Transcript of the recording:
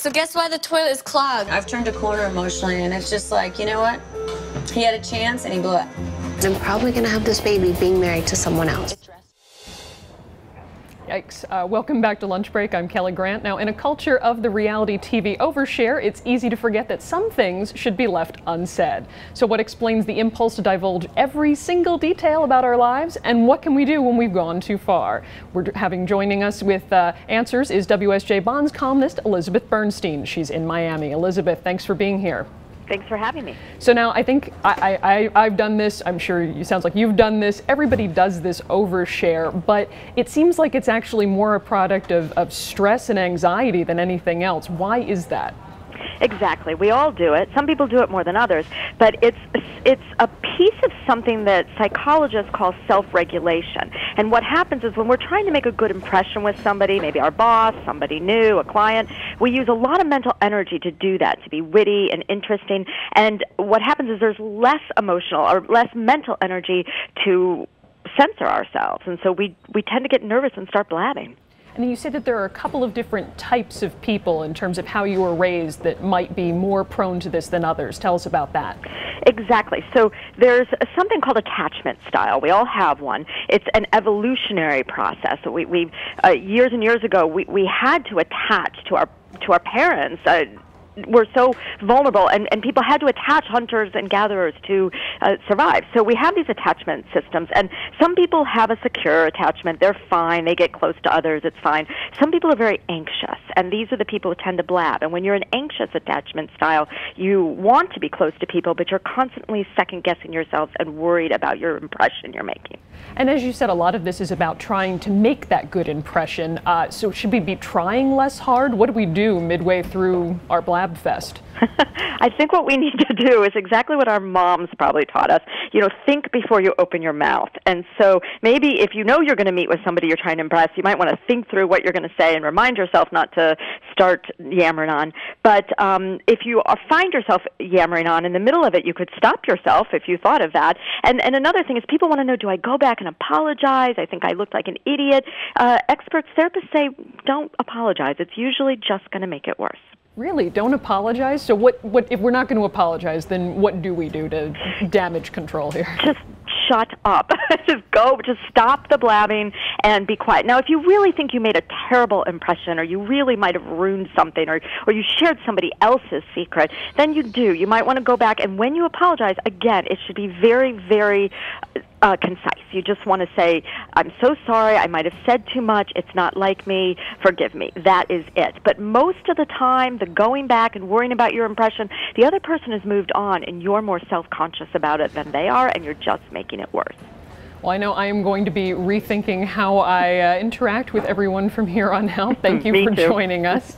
So guess why the toilet is clogged? I've turned a corner emotionally, and it's just like, you know what? He had a chance, and he blew it. I'm probably going to have this baby being married to someone else. Yikes. Welcome back to Lunch Break. I'm Kelly Grant. Now, in a culture of the reality TV overshare, it's easy to forget that some things should be left unsaid. So what explains the impulse to divulge every single detail about our lives, and what can we do when we've gone too far? We're having joining us with answers is WSJ Bonds columnist Elizabeth Bernstein. She's in Miami. Elizabeth, thanks for being here. Thanks for having me. So now I think I've done this. I'm sure you sounds like you've done this. Everybody does this overshare, but it seems like it's actually more a product of stress and anxiety than anything else. Why is that? Exactly. We all do it. Some people do it more than others, but it's a piece of something that psychologists call self-regulation. And what happens is when we're trying to make a good impression with somebody, maybe our boss, somebody new, a client, we use a lot of mental energy to do that, to be witty and interesting. And what happens is there's less emotional or less mental energy to censor ourselves. And so we tend to get nervous and start blabbing. And you say that there are a couple of different types of people in terms of how you were raised that might be more prone to this than others. Tell us about that. Exactly. So there's something called attachment style. We all have one. It's an evolutionary process. We years and years ago, we had to attach to our parents. We're so vulnerable, and people had to attach hunters and gatherers to survive. So we have these attachment systems, and some people have a secure attachment. They're fine. They get close to others. It's fine. Some people are very anxious, and these are the people who tend to blab. And when you're an anxious attachment style, you want to be close to people, but you're constantly second-guessing yourselves and worried about your impression you're making. And as you said, a lot of this is about trying to make that good impression. So should we be trying less hard? What do we do midway through our blab fest? I think what we need to do is exactly what our moms probably taught us. You know, think before you open your mouth. And so maybe if you know you're going to meet with somebody you're trying to impress, you might want to think through what you're going to say and remind yourself not to start yammering on. But if you find yourself yammering on in the middle of it, you could stop yourself if you thought of that. And another thing is people want to know, do I go back and apologize? I think I looked like an idiot. Experts, therapists say don't apologize. It's usually just going to make it worse. Really? Don't apologize? So what if we're not going to apologize, then what do we do to damage control here? Just shut up. Just stop the blabbing and be quiet. Now, if you really think you made a terrible impression, or you really might have ruined something, or you shared somebody else's secret, then you do. You might want to go back, and when you apologize, again, it should be very, very concise. You just want to say, I'm so sorry, I might have said too much, it's not like me, forgive me. That is it. But most of the time, the going back and worrying about your impression, the other person has moved on, and you're more self-conscious about it than they are, and you're just making it worse. Well, I know I am going to be rethinking how I interact with everyone from here on out. Thank you for joining us.